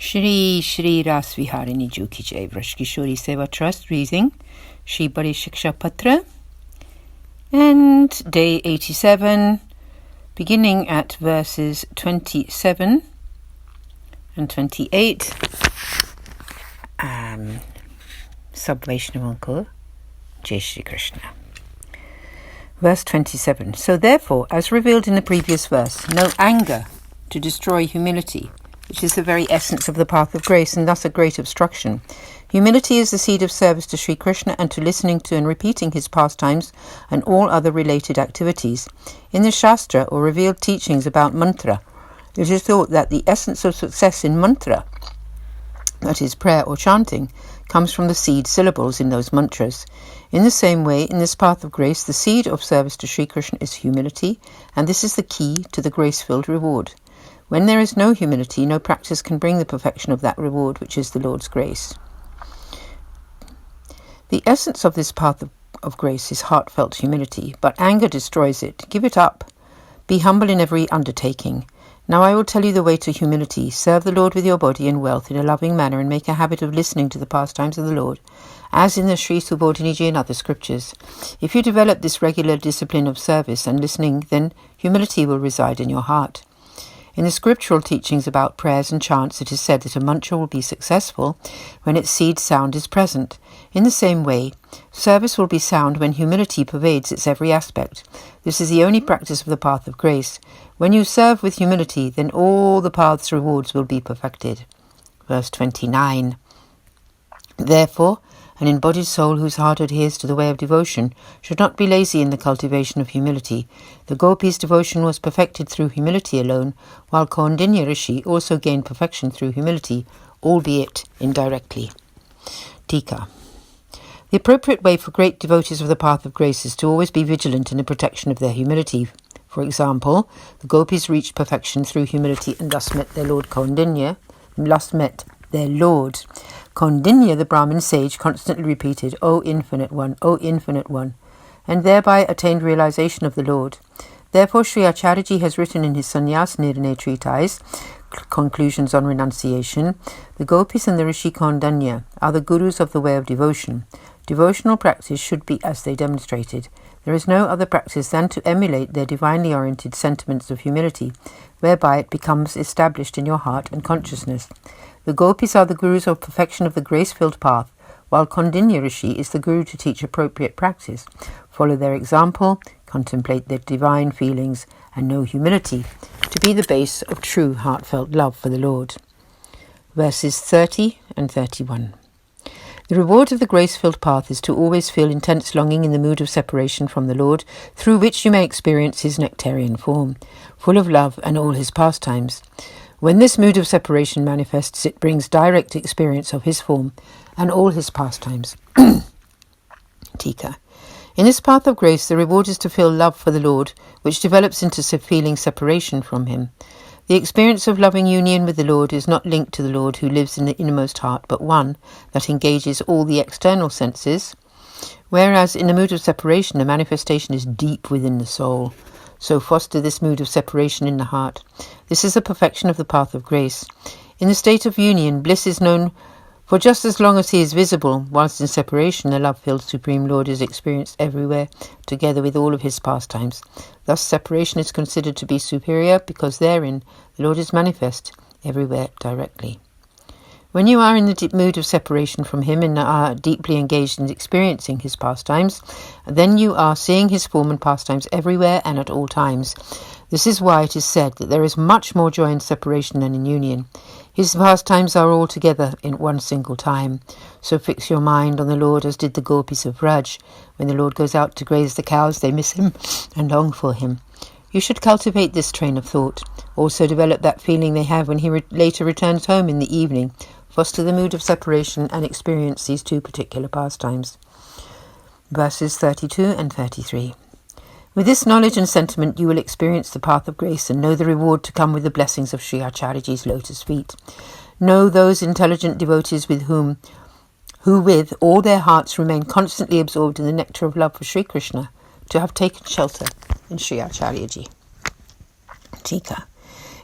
Shri Shri Ras Viharini Ju Ki Jai. Vrashkishori Seva Trust reading Shri Bade Shiksha Patra, and day 87, beginning at verses 27 and 28. Sub Vaishnavanko, Jai Shri Krishna. Verse 27. So therefore, as revealed in the previous verse, no anger to destroy humility, which is the very essence of the path of grace and thus a great obstruction. Humility is the seed of service to Sri Krishna and to listening to and repeating his pastimes and all other related activities. In the Shastra, or revealed teachings about mantra, it is thought that the essence of success in mantra, that is prayer or chanting, comes from the seed syllables in those mantras. In the same way, in this path of grace, the seed of service to Sri Krishna is humility, and this is the key to the grace-filled reward. When there is no humility, no practice can bring the perfection of that reward, which is the Lord's grace. The essence of this path of grace is heartfelt humility, but anger destroys it. Give it up. Be humble in every undertaking. Now I will tell you the way to humility. Serve the Lord with your body and wealth in a loving manner, and make a habit of listening to the pastimes of the Lord, as in the Sri Subodhiniji and other scriptures. If you develop this regular discipline of service and listening, then humility will reside in your heart. In the scriptural teachings about prayers and chants, it is said that a mantra will be successful when its seed sound is present. In the same way, service will be sound when humility pervades its every aspect. This is the only practice of the path of grace. When you serve with humility, then all the path's rewards will be perfected. Verse 29. Therefore, an embodied soul whose heart adheres to the way of devotion should not be lazy in the cultivation of humility. The Gopis' devotion was perfected through humility alone, while Kaundinya Rishi also gained perfection through humility, albeit indirectly. Tika. The appropriate way for great devotees of the path of grace is to always be vigilant in the protection of their humility. For example, the Gopis reached perfection through humility and thus met their Lord Kaundinya, Kaundinya, the Brahmin sage, constantly repeated, O Infinite One, O Infinite One, and thereby attained realization of the Lord. Therefore, Sri Acharyaji has written in his Sannyas Nirnay treatise, Conclusions on Renunciation, the Gopis and the Rishi Kaundinya are the gurus of the way of devotion. Devotional practice should be as they demonstrated. There is no other practice than to emulate their divinely oriented sentiments of humility, whereby it becomes established in your heart and consciousness. The Gopis are the gurus of perfection of the grace-filled path, while Kaundinya Rishi is the guru to teach appropriate practice. Follow their example, contemplate their divine feelings, and know humility to be the base of true heartfelt love for the Lord. Verses 30 and 31. The reward of the grace-filled path is to always feel intense longing in the mood of separation from the Lord, through which you may experience his nectarian form, full of love and all his pastimes. When this mood of separation manifests, it brings direct experience of his form and all his pastimes. Tika. In this path of grace, the reward is to feel love for the Lord, which develops into feeling separation from him. The experience of loving union with the Lord is not linked to the Lord who lives in the innermost heart, but one that engages all the external senses, whereas in the mood of separation, the manifestation is deep within the soul. So foster this mood of separation in the heart. This is the perfection of the path of grace. In the state of union, bliss is known for just as long as he is visible, whilst in separation, the love-filled Supreme Lord is experienced everywhere, together with all of his pastimes. Thus, separation is considered to be superior, because therein the Lord is manifest everywhere directly. When you are in the deep mood of separation from him and are deeply engaged in experiencing his pastimes, then you are seeing his form and pastimes everywhere and at all times. This is why it is said that there is much more joy in separation than in union. His pastimes are all together in one single time. So fix your mind on the Lord as did the Gopis of Vraj. When the Lord goes out to graze the cows, they miss him and long for him. You should cultivate this train of thought. Also develop that feeling they have when he later returns home in the evening. Foster the mood of separation and experience these two particular pastimes. Verses 32 and 33. With this knowledge and sentiment, you will experience the path of grace and know the reward to come with the blessings of Sri Acharyaji's lotus feet. Know those intelligent devotees who with all their hearts remain constantly absorbed in the nectar of love for Sri Krishna, to have taken shelter in Sri Acharyaji. Tika.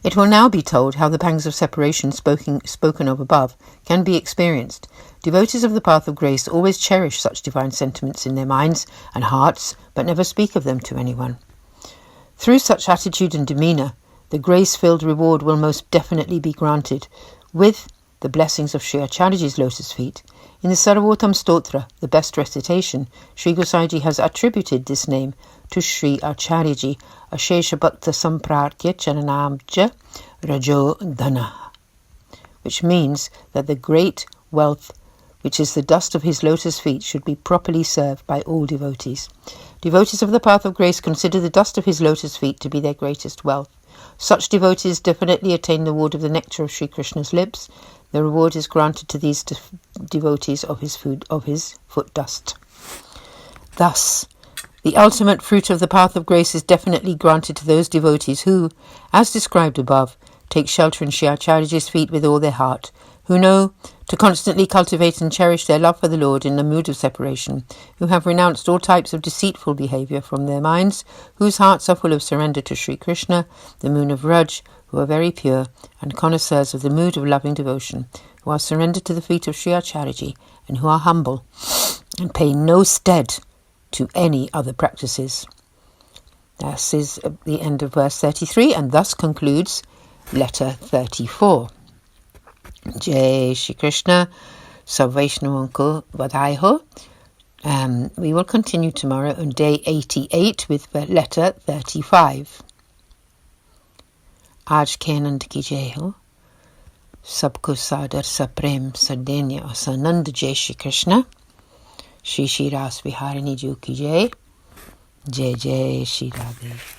It will now be told how the pangs of separation spoken of above can be experienced. Devotees of the path of grace always cherish such divine sentiments in their minds and hearts, but never speak of them to anyone. Through such attitude and demeanour, the grace-filled reward will most definitely be granted, with the blessings of Sri Acharyaji's lotus feet. In the Sarvotam Stotra, the best recitation, Sri Gosaiji has attributed this name to Sri Acharyaji, Ashesha Bhakta Samprartya Charanamja Rajo Dhana, which means that the great wealth, which is the dust of his lotus feet, should be properly served by all devotees. Devotees of the path of grace consider the dust of his lotus feet to be their greatest wealth. Such devotees definitely attain the reward of the nectar of Sri Krishna's lips. The reward is granted to these devotees of his foot dust. Thus, the ultimate fruit of the path of grace is definitely granted to those devotees who, as described above, take shelter in Sri Acharyaji's feet with all their heart, who know to constantly cultivate and cherish their love for the Lord in the mood of separation, who have renounced all types of deceitful behaviour from their minds, whose hearts are full of surrender to Sri Krishna, the moon of Raj, who are very pure, and connoisseurs of the mood of loving devotion, who are surrendered to the feet of Sri Acharyaji, and who are humble, and pay no stead to any other practices. This is the end of verse 33, and thus concludes letter 34. Jai Shri Krishna, Sab Vaishnavanko Vadaiho. We will continue tomorrow on day 88 with letter 35. Aaj ke Anand ki jai ho. Sabko sadar saprem sadenya asanand. Jai Shri Krishna. Shri Shri Ras Viharini Ji ki jai. Jai Jai Shri Radhe.